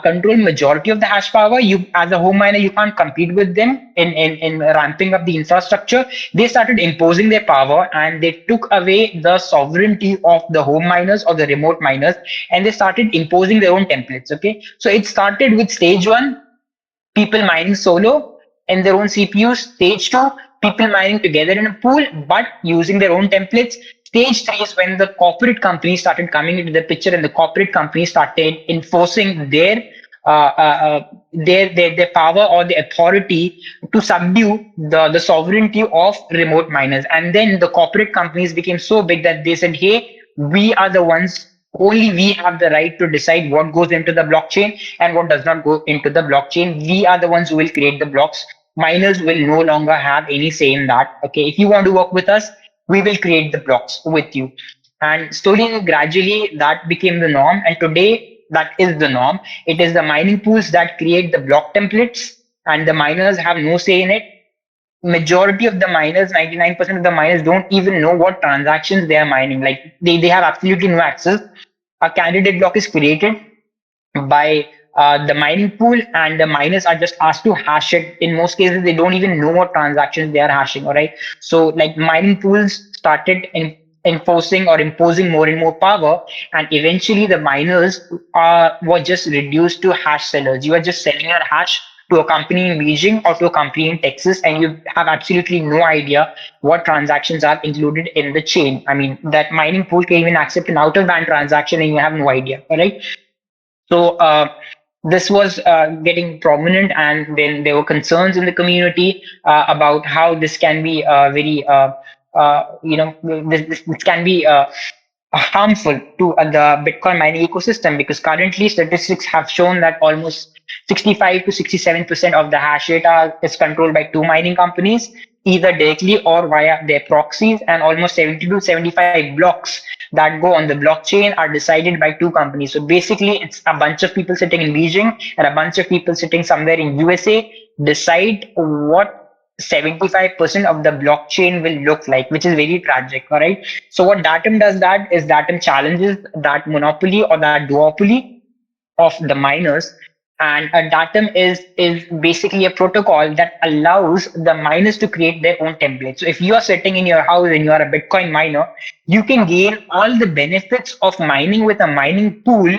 control majority of the hash power. You, as a home miner, you can't compete with them in ramping up the infrastructure. They started imposing their power, and they took away the sovereignty of the home miners or the remote miners, and they started imposing their own templates. Okay, so it started with stage one, people mining solo in their own CPUs. Stage two, people mining together in a pool, but using their own templates. Stage three is when the corporate companies started coming into the picture, and the corporate companies started enforcing their power or the authority to subdue the sovereignty of remote miners. And then the corporate companies became so big that they said, hey, we are the ones, only we have the right to decide what goes into the blockchain and what does not go into the blockchain. We are the ones who will create the blocks. Miners will no longer have any say in that. Okay, if you want to work with us, we will create the blocks with you. And slowly and gradually that became the norm, and today that is the norm. It is the mining pools that create the block templates, and the miners have no say in it. Majority of the miners, 99% of the miners, don't even know what transactions they are mining. Like they have absolutely no access. A candidate block is created by the mining pool, and the miners are just asked to hash it. In most cases, they don't even know what transactions they are hashing. All right, so like mining pools started enforcing or imposing more and more power, and eventually the miners were just reduced to hash sellers. You are just selling your hash to a company in Beijing or to a company in Texas, and you have absolutely no idea what transactions are included in the chain. I mean, that mining pool can even accept an out of band transaction, and you have no idea. All right, so this was getting prominent, and then there were concerns in the community about how this can be very, this can be harmful to the Bitcoin mining ecosystem, because currently statistics have shown that almost 65 to 67% of the hash rate is controlled by two mining companies, either directly or via their proxies, and almost 70 to 75 blocks that go on the blockchain are decided by two companies. So basically, it's a bunch of people sitting in Beijing and a bunch of people sitting somewhere in USA decide what 75% of the blockchain will look like, which is very tragic. All right. So what Datum does that is Datum challenges that monopoly or that duopoly of the miners. And a datum is basically a protocol that allows the miners to create their own template. So if you are sitting in your house and you are a Bitcoin miner, you can gain all the benefits of mining with a mining pool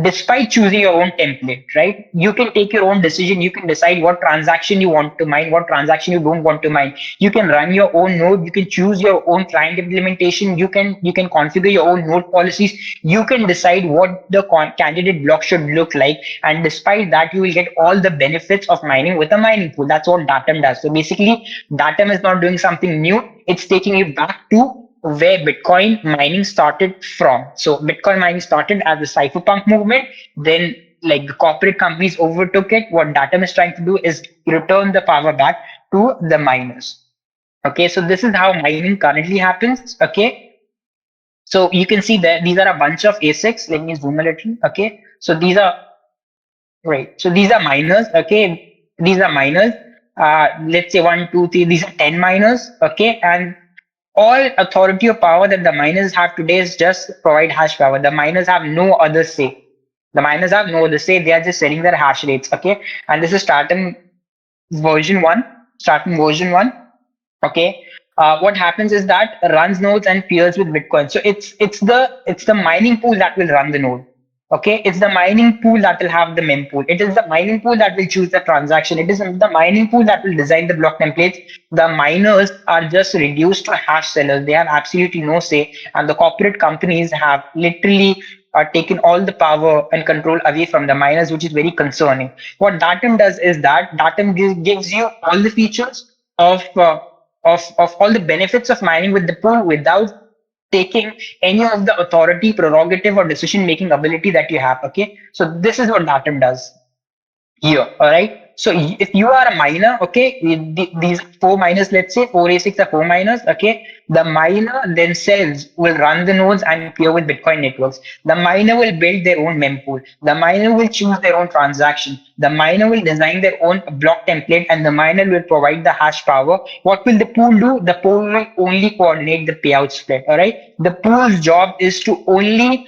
despite choosing your own template, right? You can take your own decision. You can decide what transaction you want to mine, what transaction you don't want to mine. You can run your own node. You can choose your own client implementation. You can configure your own node policies. You can decide what the candidate block should look like. And despite that, you will get all the benefits of mining with a mining pool. That's what Datum does. So basically, Datum is not doing something new. It's taking you back to where Bitcoin mining started from. So Bitcoin mining started as the cypherpunk movement. Then like the corporate companies overtook it. What Datum is trying to do is return the power back to the miners. Okay, so this is how mining currently happens. Okay, so you can see that these are a bunch of ASICs. Let me zoom a little. Okay, so these are right. So these are miners. Okay, these are miners. Let's say one, two, three. These are 10 miners. Okay, and all authority or power that the miners have today is just provide hash power. The miners have no other say. The miners have no other say. They are just selling their hash rates. Okay, and this is starting version one. Starting version one. Okay, what happens is that runs nodes and peers with Bitcoin. So it's the mining pool that will run the node. Okay, it's the mining pool that will have the mempool. It is the mining pool that will choose the transaction. It is the mining pool that will design the block templates. The miners are just reduced to hash sellers. They have absolutely no say, and the corporate companies have literally taken all the power and control away from the miners, which is very concerning. What Datum does is that Datum gives you all the features of all the benefits of mining with the pool without taking any of the authority, prerogative, or decision making ability that you have. Okay, so this is what Datum does here. All right. So if you are a miner, okay, these four miners, let's say four A6 are four miners, okay, the miner themselves will run the nodes and peer with Bitcoin networks. The miner will build their own mempool. The miner will choose their own transaction. The miner will design their own block template, and the miner will provide the hash power. What will the pool do? The pool will only coordinate the payout split. All right. The pool's job is to only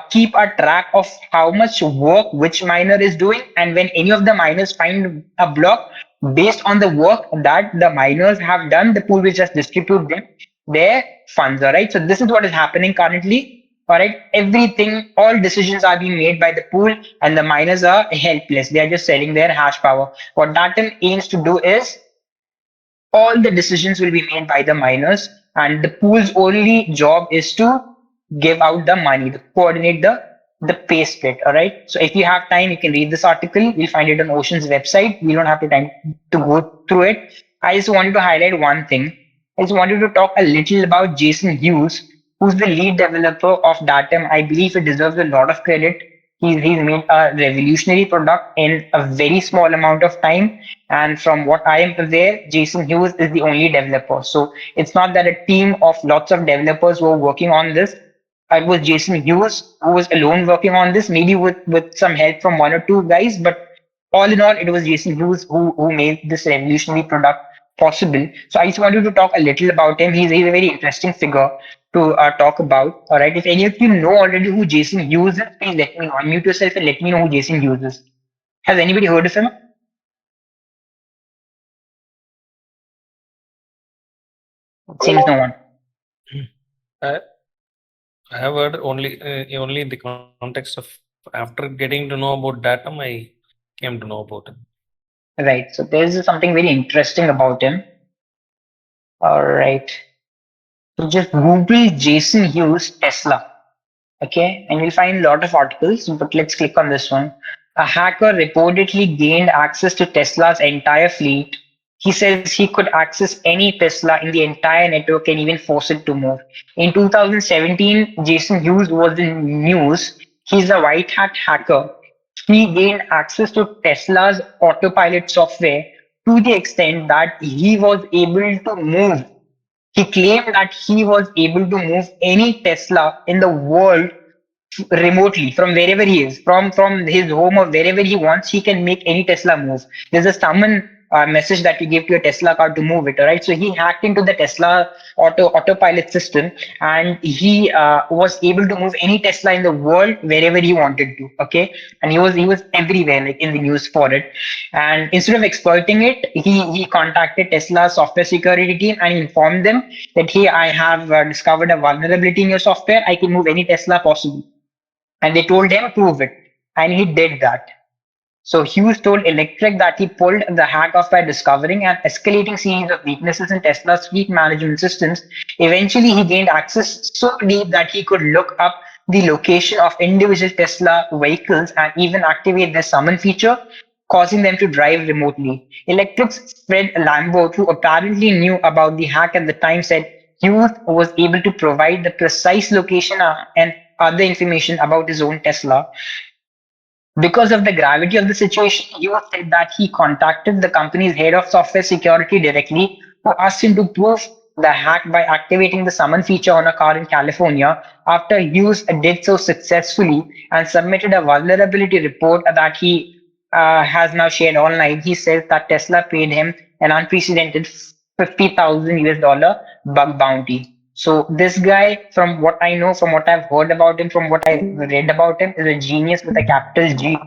keep a track of how much work which miner is doing, and when any of the miners find a block based on the work that the miners have done, the pool will just distribute them their funds. All right. So this is what is happening currently. All right. Everything, all decisions are being made by the pool, and the miners are helpless. They are just selling their hash power. What Datum aims to do is all the decisions will be made by the miners, and the pool's only job is to give out the money, to coordinate the pay split. All right. So if you have time, you can read this article. You'll find it on Ocean's website. We don't have to time to go through it. I just wanted to highlight one thing. I just wanted to talk a little about Jason Hughes, who's the lead developer of Datum. I believe it deserves a lot of credit. He's made a revolutionary product in a very small amount of time. And from what I am aware, Jason Hughes is the only developer. So it's not that a team of lots of developers were working on this. It was Jason Hughes who was alone working on this, maybe with some help from one or two guys. But all in all, it was Jason Hughes who made this revolutionary product possible. So I just wanted to talk a little about him. He's a very interesting figure to talk about. All right. If any of you know already who Jason Hughes is, please let me know. Unmute yourself and let me know who Jason Hughes is. Has anybody heard of him? It seems no one. I, I have heard only in the context of after getting to know about Datum, I came to know about it. Right. So there's something very interesting about him. All right. So just Google Jason Hughes Tesla. Okay, and you'll find a lot of articles, but let's click on this one. A hacker reportedly gained access to Tesla's entire fleet. He says he could access any Tesla in the entire network and even force it to move. In 2017, Jason Hughes was in news. He's a white hat hacker. He gained access to Tesla's autopilot software to the extent that he was able to move. He claimed that he was able to move any Tesla in the world remotely from wherever he is, from his home or wherever he wants. He can make any Tesla move. There's a summon message that you give to a Tesla car to move it. All right, so he hacked into the Tesla autopilot system, and he was able to move any Tesla in the world wherever he wanted to. Okay, and he was everywhere, like in the news for it. And instead of exploiting it, he contacted Tesla software security team and informed them that, hey, I have discovered a vulnerability in your software. I can move any Tesla possible, and they told him prove it, and he did that. So Hughes told Electric that he pulled the hack off by discovering an escalating series of weaknesses in Tesla's fleet management systems. Eventually, he gained access so deep that he could look up the location of individual Tesla vehicles and even activate their summon feature, causing them to drive remotely. Electric's Fred Lambert, who apparently knew about the hack at the time, said Hughes was able to provide the precise location and other information about his own Tesla. Because of the gravity of the situation, Yu said that he contacted the company's head of software security directly, who asked him to prove the hack by activating the summon feature on a car in California. After Hughes did so successfully and submitted a vulnerability report that he has now shared online, he says that Tesla paid him an unprecedented 50,000 US dollar bug bounty. So this guy, from what I know, from what I've heard about him, from what I read about him, is a genius with a capital G.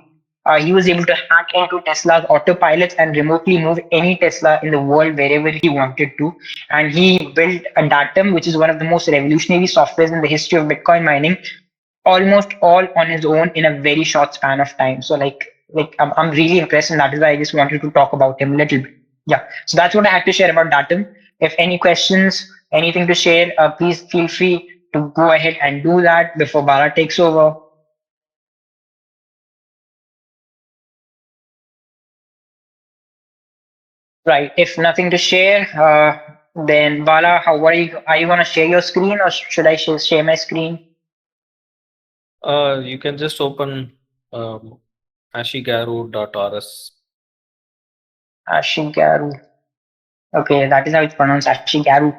He was able to hack into Tesla's autopilots and remotely move any Tesla in the world wherever he wanted to. And he built a Datum, which is one of the most revolutionary softwares in the history of Bitcoin mining, almost all on his own in a very short span of time. So I'm really impressed, and that is why I just wanted to talk about him a little bit. Yeah. So that's what I had to share about Datum. If any questions, anything to share, please feel free to go ahead and do that before Bala takes over. Right. If nothing to share, then Bala, how are you? Are you gonna share your screen, or should I share my screen? You can just open ashigaru.rs. Ashigaru. Okay, that is how it's pronounced. Ashigaru.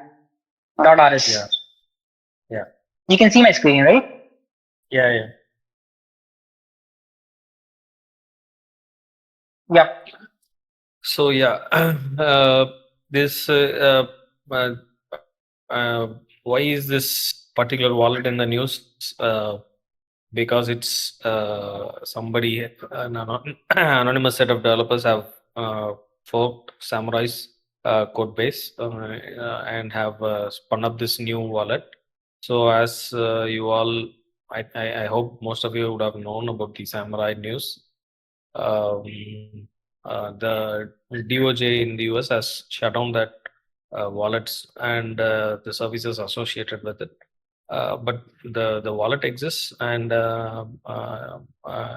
Yeah, .rs. yeah, You can see my screen, right? yeah. Yep. So yeah, this uh, why is this particular wallet in the news? because it's somebody anonymous set of developers have forked Samurai's code base and have spun up this new wallet. So as you all, I hope most of you would have known about the Samurai news. Um, the DOJ in the US has shut down that wallets and the services associated with it. But the wallet exists and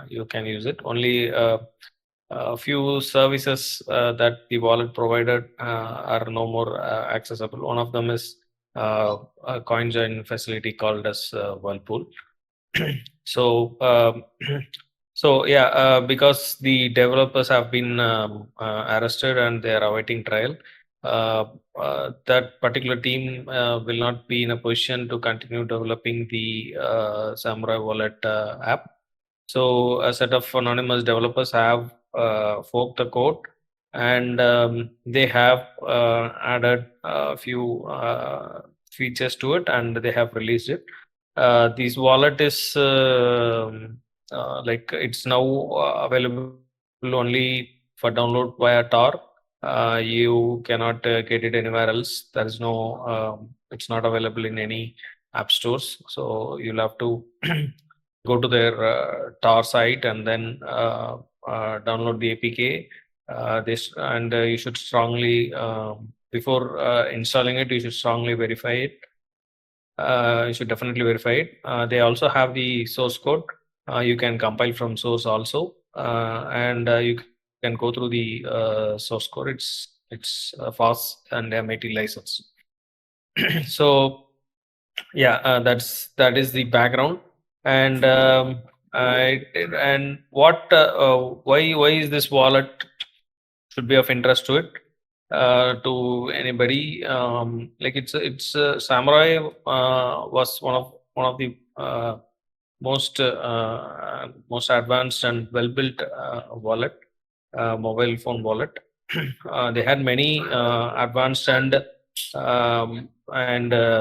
you can use it. Only a few services that the wallet provided are no more accessible. One of them is a coin join facility called as Whirlpool. So so yeah, because the developers have been arrested and they are awaiting trial, that particular team will not be in a position to continue developing the Samurai Wallet app. So a set of anonymous developers have forked the code and they have added a few features to it and they have released it. This wallet is like it's now available only for download via Tor. You cannot get it anywhere else. There is no, it's not available in any app stores. So you'll have to go to their Tor site and then download the APK. And you should strongly, before installing it, you should strongly verify it. You should definitely verify it. They also have the source code. You can compile from source also, and you can go through the source code. It's fast and MIT license. So yeah, that is the background. And and what why is this wallet should be of interest to it to anybody? Like it's Samurai was one of the most advanced and well built wallet, mobile phone wallet. They had many advanced and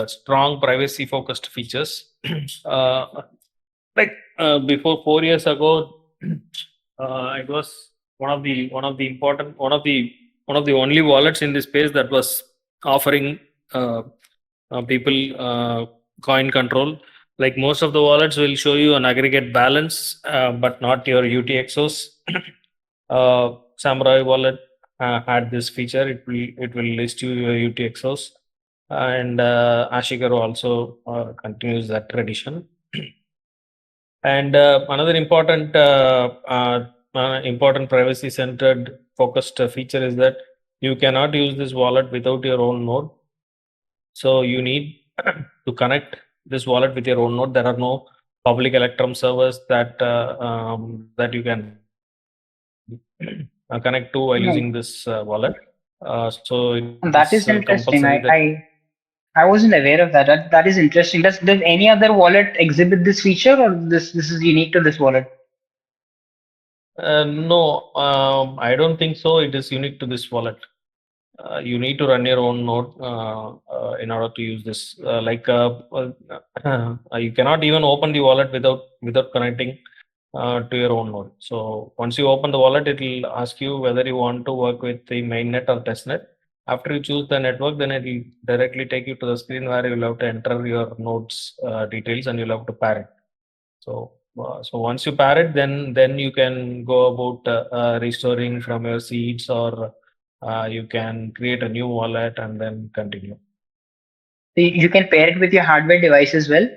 strong privacy focused features. Like before 4 years ago, it was one of the only wallets in this space that was offering people coin control. Like most of the wallets will show you an aggregate balance, but not your UTXOs. Samurai wallet had this feature. It will list you your UTXOs, and Ashikaru also continues that tradition. And another important privacy centered focused feature is that you cannot use this wallet without your own node. So you need to connect this wallet with your own node. There are no public Electrum servers that you can connect to while using this wallet. So it That is is interesting. compulsory that I wasn't aware of that. That is interesting. Does any other wallet exhibit this feature, or this is unique to this wallet? no, I don't think so. It is unique to this wallet. You need to run your own node in order to use this. You cannot even open the wallet without connecting to your own node. So once you open the wallet, it will ask you whether you want to work with the mainnet or testnet. After you choose the network, then it will directly take you to the screen where you will have to enter your nodes details and you'll have to pair it. So so once you pair it, then you can go about restoring from your seeds, or you can create a new wallet and then continue. You can pair it with your hardware device as well.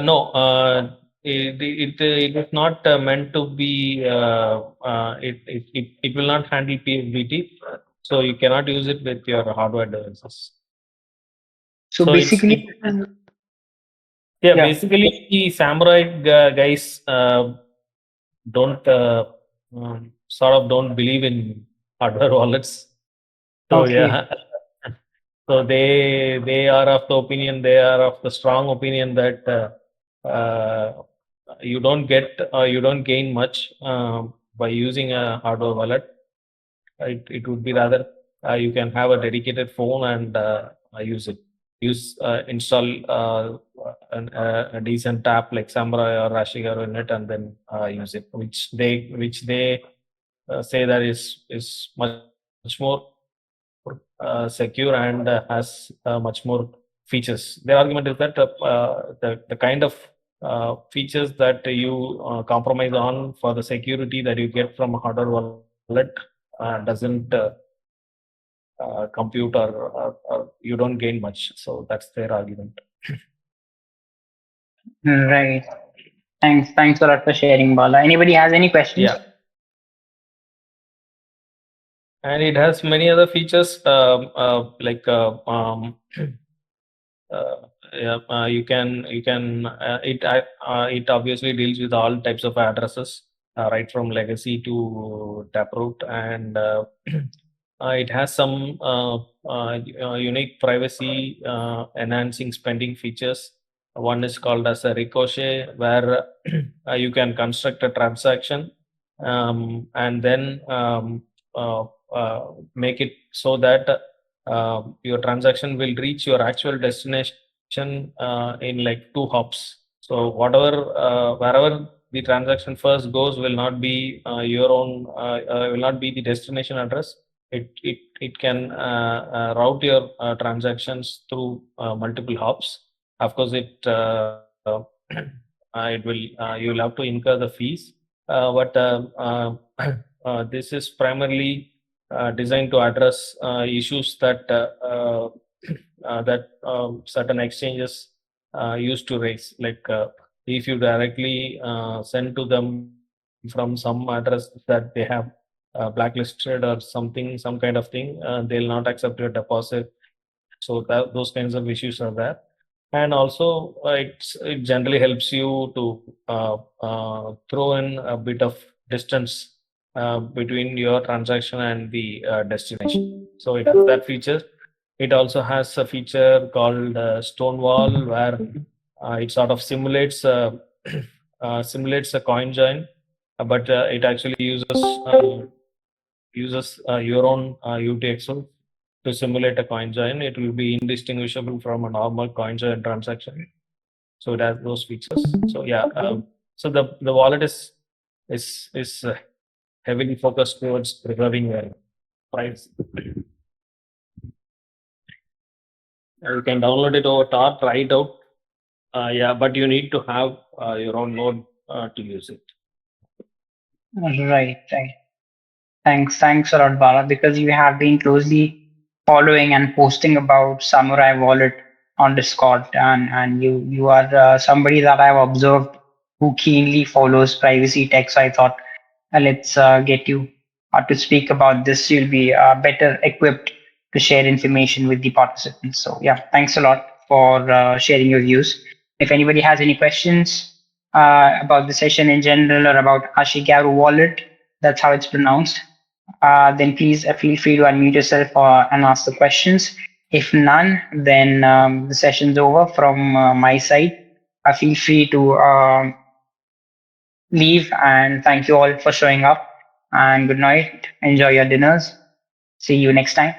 No, it is not meant to be. It will not handle PFBT, so you cannot use it with your hardware devices. So So basically, yeah, yeah. basically the Samurai guys don't sort of don't believe in hardware wallets. So Okay. yeah, so they are of the opinion, they are of the strong opinion that you don't gain much by using a hardware wallet. It would be rather you can have a dedicated phone and use it. Install a decent app like Samurai or Rashigaru in it, and then use it, which they say that is much more secure and has much more features. Their argument is that the kind of features that you compromise on for the security that you get from a hardware wallet doesn't compute, or you don't gain much. So that's their argument. Right. Thanks a lot for sharing, Bala. Anybody has any questions? Yeah. And it has many other features like yeah, you can it obviously deals with all types of addresses, right from legacy to taproot, and it has some unique privacy enhancing spending features. One is called as a ricochet, where you can construct a transaction and then make it so that your transaction will reach your actual destination in like 2 hops. So whatever wherever the transaction first goes will not be your own, will not be the destination address. It can route your transactions through multiple hops. Of course, it will you will have to incur the fees, but this is primarily designed to address issues that certain exchanges used to raise. Like if you directly send to them from some address that they have blacklisted or something, some kind of thing, they'll not accept your deposit. So those kinds of issues are there. And also, it generally helps you to throw in a bit of distance between your transaction and the destination. So it has that feature. It also has a feature called Stonewall, where it sort of simulates simulates a coin join, but it actually uses your own UTXO to simulate a coin join. It will be indistinguishable from a normal coin join transaction. So it has those features. So yeah, so the wallet is heavily focused towards preserving privacy. You can download it over Tor, try it out. Yeah, but you need to have your own node to use it. Right. Thanks a lot, Bala, because you have been closely following and posting about Samurai Wallet on Discord, and you are somebody that I've observed who keenly follows privacy tech. So I thought, let's get you to speak about this. You'll be better equipped to share information with the participants. So yeah, thanks a lot for sharing your views. If anybody has any questions about the session in general or about Ashigaru Wallet, that's how it's pronounced, then please feel free to unmute yourself and ask the questions. If none, then the session's over from my side. Feel free to leave, and thank you all for showing up. And good night. Enjoy your dinners. See you next time.